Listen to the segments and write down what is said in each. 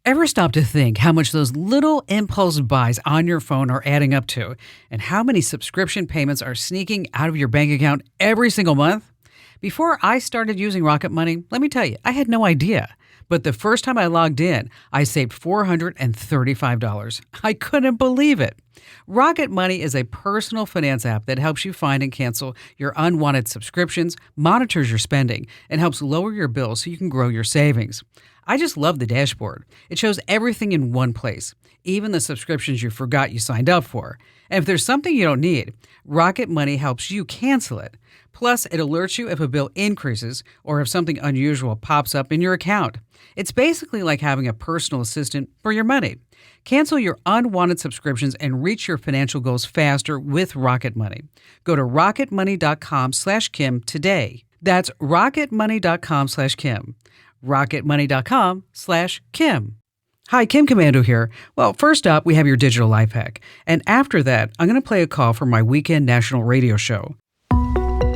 Ever stop to think how much those little impulse buys on your phone are adding up to, and how many subscription payments are sneaking out of your bank account every single month? Before I started using Rocket Money, let me tell you, I had no idea. But the first time I logged in, I saved $435. I couldn't believe it. Rocket Money is a personal finance app that helps you find and cancel your unwanted subscriptions, monitors your spending, and helps lower your bills so you can grow your savings. I just love the dashboard. It shows everything in one place, even the subscriptions you forgot you signed up for. And if there's something you don't need, Rocket Money helps you cancel it. Plus, it alerts you if a bill increases or if something unusual pops up in your account. It's basically like having a personal assistant for your money. Cancel your unwanted subscriptions and reach your financial goals faster with Rocket Money. Go to rocketmoney.com/Kim today. That's rocketmoney.com/Kim. rocketmoney.com/Kim. Hi, Kim Commando here. Well, first up, we have your digital life hack. And after that, I'm going to play a call for my weekend national radio show.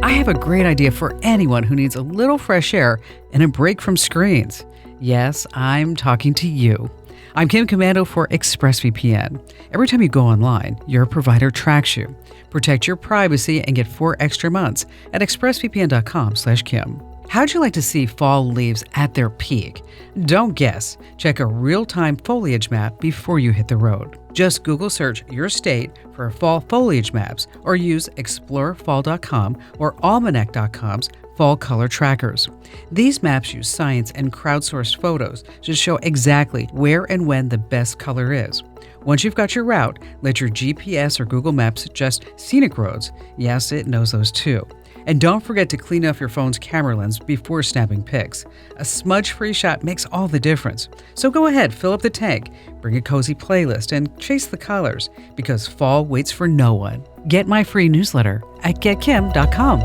I have a great idea for anyone who needs a little fresh air and a break from screens. Yes, I'm talking to you. I'm Kim Commando for ExpressVPN. Every time you go online, your provider tracks you. Protect your privacy and get 4 extra months at expressvpn.com/Kim. How'd you like to see fall leaves at their peak? Don't guess. Check a real-time foliage map before you hit the road. Just Google search your state for fall foliage maps or use explorefall.com or almanac.com's fall color trackers. These maps use science and crowdsourced photos to show exactly where and when the best color is. Once you've got your route, let your GPS or Google Maps suggest scenic roads. Yes, it knows those too. And don't forget to clean off your phone's camera lens before snapping pics. A smudge-free shot makes all the difference. So go ahead, fill up the tank, bring a cozy playlist, and chase the colors, because fall waits for no one. Get my free newsletter at getkim.com.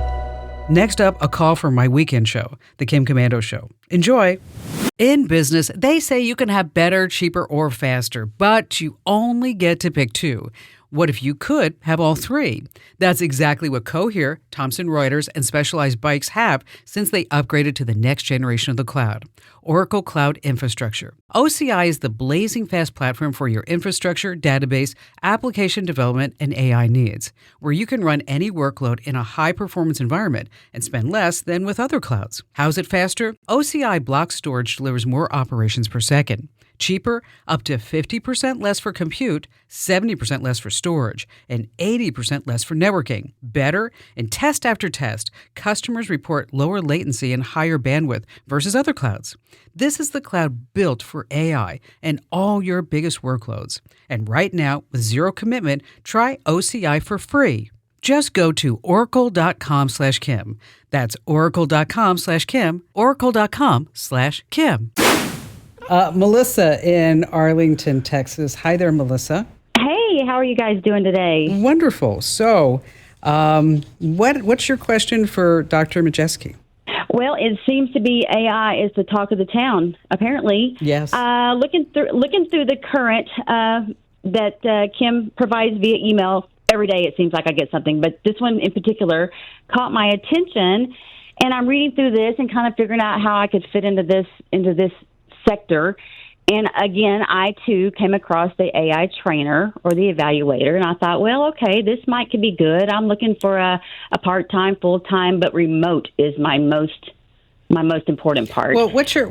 Next up, a call for my weekend show, The Kim Commando Show. Enjoy! In business, they say you can have better, cheaper, or faster, but you only get to pick 2. What if you could have all 3? That's exactly what Cohere, Thomson Reuters, and Specialized Bikes have since they upgraded to the next generation of the cloud, Oracle Cloud Infrastructure. OCI is the blazing fast platform for your infrastructure, database, application development, and AI needs, where you can run any workload in a high-performance environment and spend less than with other clouds. How's it faster? OCI block storage delivers more operations per second. Cheaper, up to 50% less for compute, 70% less for storage, and 80% less for networking. Better, in test after test, customers report lower latency and higher bandwidth versus other clouds. This is the cloud built for AI and all your biggest workloads. And right now, with zero commitment, try OCI for free. Just go to oracle.com/Kim. That's oracle.com/Kim, oracle.com/Kim. Melissa in Arlington, Texas. Hi there, Melissa. Hey, how are you guys doing today? Wonderful. So, what's your question for Dr. Majeski? Well, it seems to be AI is the talk of the town, apparently. Yes. Looking through the current that Kim provides via email every day, it seems like I get something, but this one in particular caught my attention, and I'm reading through this and kind of figuring out how I could fit into this sector. And again, I too came across the AI trainer or the evaluator, and I thought, well, okay, this could be good. I'm looking for a part-time, full-time, but remote is my most important part. Well, what's your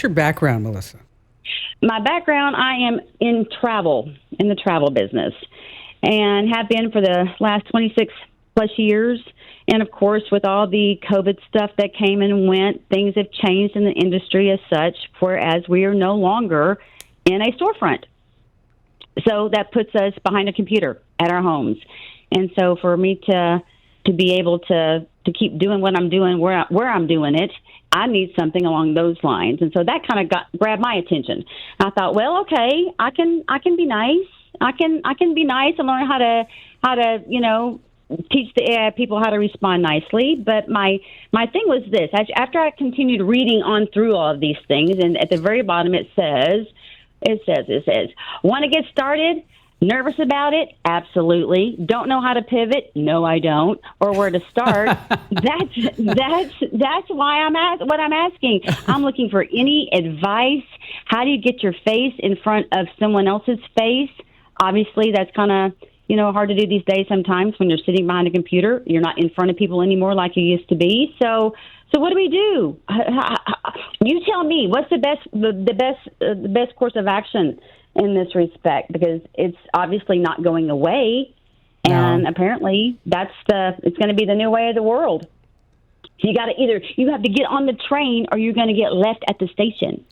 background, Melissa? My background, I am in the travel business, and have been for the last 26 plus years. And of course, with all the COVID stuff that came and went, things have changed in the industry as such, whereas we are no longer in a storefront. So that puts us behind a computer at our homes. And so for me to be able to keep doing what I'm doing where I'm doing it, I need something along those lines. And so that kind of grabbed my attention. I thought, well, okay, I can be nice. I can be nice and learn how to teach the AI people how to respond nicely. But my thing was this. After I continued reading on through all of these things, and at the very bottom it says, want to get started? Nervous about it? Absolutely. Don't know how to pivot? No, I don't. Or where to start? That's why what I'm asking. I'm looking for any advice. How do you get your face in front of someone else's face? Obviously, that's kind of hard to do these days. Sometimes when you're sitting behind a computer, you're not in front of people anymore like you used to be. So what do we do? You tell me. What's the best course of action in this respect, because it's obviously not going away, and apparently it's going to be the new way of the world. You got to you have to get on the train, or you're going to get left at the station.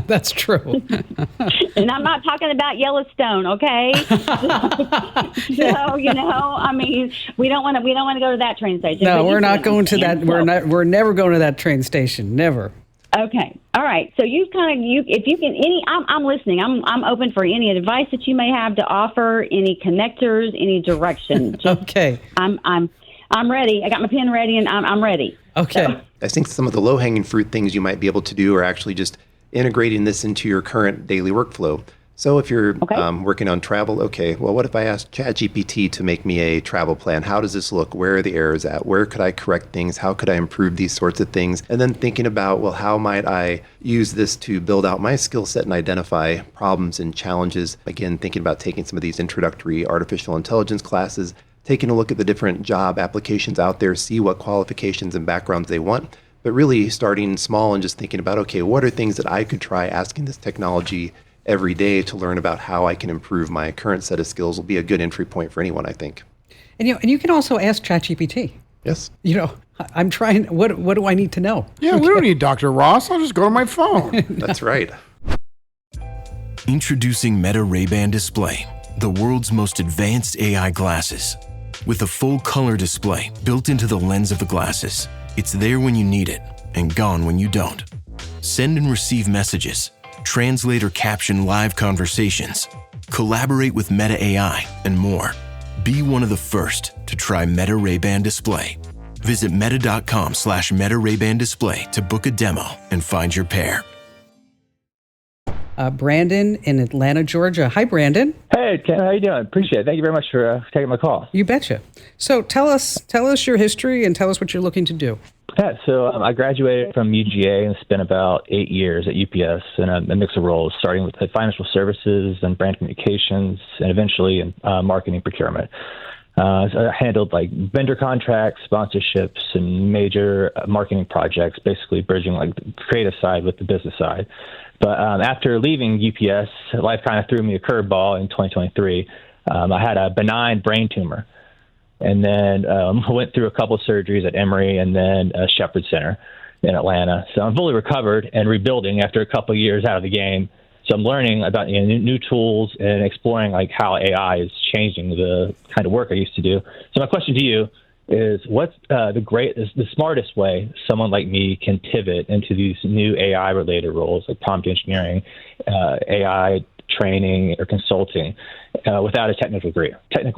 That's true. And I'm not talking about Yellowstone, okay? So I mean, we don't want to go to that train station. No, we're not going to that. We're never going to that train station. Never. Okay. All right. So if you can, I'm listening. I'm open for any advice that you may have to offer, any connectors, any direction. Okay. I'm ready. I got my pen ready, and I'm ready. Okay. So. I think some of the low-hanging fruit things you might be able to do are actually just integrating this into your current daily workflow. So if you're working on travel, okay, well, what if I asked ChatGPT to make me a travel plan? How does this look? Where are the errors at? Where could I correct things? How could I improve these sorts of things? And then thinking about, well, how might I use this to build out my skill set and identify problems and challenges? Again, thinking about taking some of these introductory artificial intelligence classes, taking a look at the different job applications out there, see what qualifications and backgrounds they want, but really starting small and just thinking about, okay, what are things that I could try asking this technology every day to learn about how I can improve my current set of skills will be a good entry point for anyone, I think. And you can also ask ChatGPT. Yes. I'm trying, what do I need to know? Yeah, we don't need Dr. Ross. I'll just go to my phone. That's right. Introducing Meta Ray-Ban Display, the world's most advanced AI glasses. With a full color display built into the lens of the glasses, it's there when you need it and gone when you don't. Send and receive messages, translate or caption live conversations, collaborate with Meta AI, and more. Be one of the first to try Meta Ray-Ban Display. Visit meta.com/Meta Ray-Ban Display to book a demo and find your pair. Brandon in Atlanta, Georgia. Hi, Brandon. Hey, Ken, how you doing? Appreciate it. Thank you very much for taking my call. You betcha. So tell us your history and tell us what you're looking to do. Yeah, so I graduated from UGA and spent about 8 years at UPS in a mix of roles, starting with financial services and brand communications, and eventually in marketing procurement. So I handled like vendor contracts, sponsorships, and major marketing projects, basically bridging like the creative side with the business side. But after leaving UPS, life kind of threw me a curveball in 2023. I had a benign brain tumor, and then went through a couple of surgeries at Emory and then Shepherd Center in Atlanta. So I'm fully recovered and rebuilding after a couple of years out of the game. So I'm learning about new tools and exploring like how AI is changing the kind of work I used to do. So my question to you is, what's the smartest way someone like me can pivot into these new AI-related roles like prompt engineering, AI training, or consulting without a technical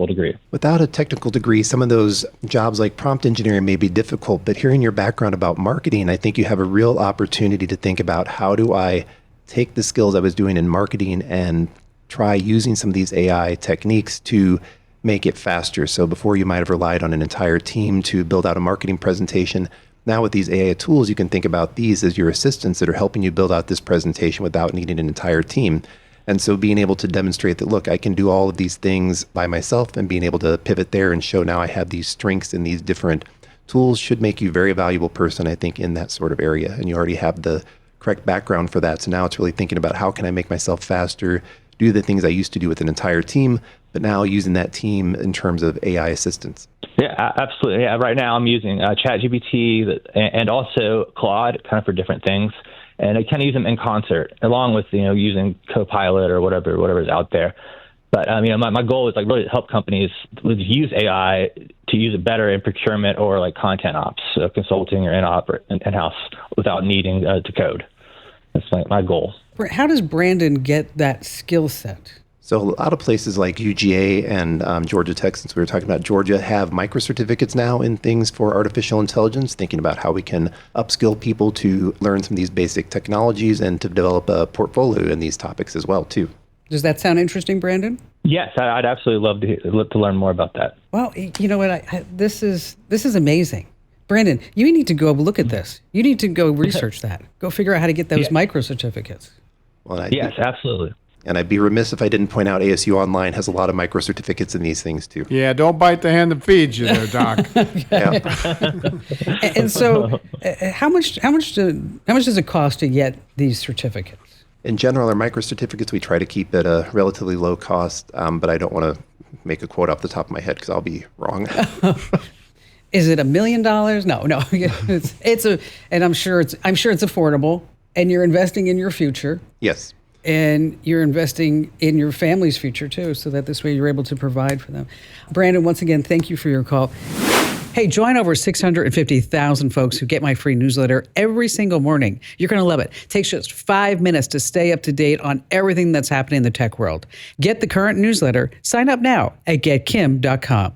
degree? Without a technical degree, some of those jobs like prompt engineering may be difficult, but hearing your background about marketing, I think you have a real opportunity to think about, how do I take the skills I was doing in marketing and try using some of these AI techniques to make it faster. So before you might have relied on an entire team to build out a marketing presentation. Now with these AI tools, you can think about these as your assistants that are helping you build out this presentation without needing an entire team. And so being able to demonstrate that, look, I can do all of these things by myself, and being able to pivot there and show now I have these strengths in these different tools should make you a very valuable person, I think, in that sort of area. And you already have the correct background for that. So now it's really thinking about, how can I make myself faster, do the things I used to do with an entire team, but now using that team in terms of AI assistance. Yeah, absolutely. Yeah, right now I'm using ChatGPT and also Claude kind of for different things. And I kind of use them in concert, along with, using Copilot or whatever is out there. But my goal is like really to help companies use AI to use it better in procurement or like content ops, so consulting or in-house without needing to code. That's my goal. How does Brandon get that skill set? So a lot of places like UGA and Georgia Tech, since we were talking about Georgia, have micro certificates now in things for artificial intelligence, thinking about how we can upskill people to learn some of these basic technologies and to develop a portfolio in these topics as well, too. Does that sound interesting, Brandon? Yes, I'd absolutely love to learn more about that. Well, you know what? This is amazing. Brandon, you need to go look at this. You need to go research that. Go figure out how to get those micro certificates. Well, Yes, absolutely. And I'd be remiss if I didn't point out ASU Online has a lot of micro certificates in these things too. Yeah, don't bite the hand that feeds you there, Doc. Yeah. And so, how much does it cost to get these certificates? In general, our micro certificates, we try to keep at a relatively low cost, but I don't want to make a quote off the top of my head because I'll be wrong. Is it $1 million? No. And I'm sure it's affordable, and you're investing in your future. Yes. And you're investing in your family's future too, so that this way you're able to provide for them. Brandon, once again, thank you for your call. Hey, join over 650,000 folks who get my free newsletter every single morning. You're going to love it. It takes just 5 minutes to stay up to date on everything that's happening in the tech world. Get the current newsletter. Sign up now at getkim.com.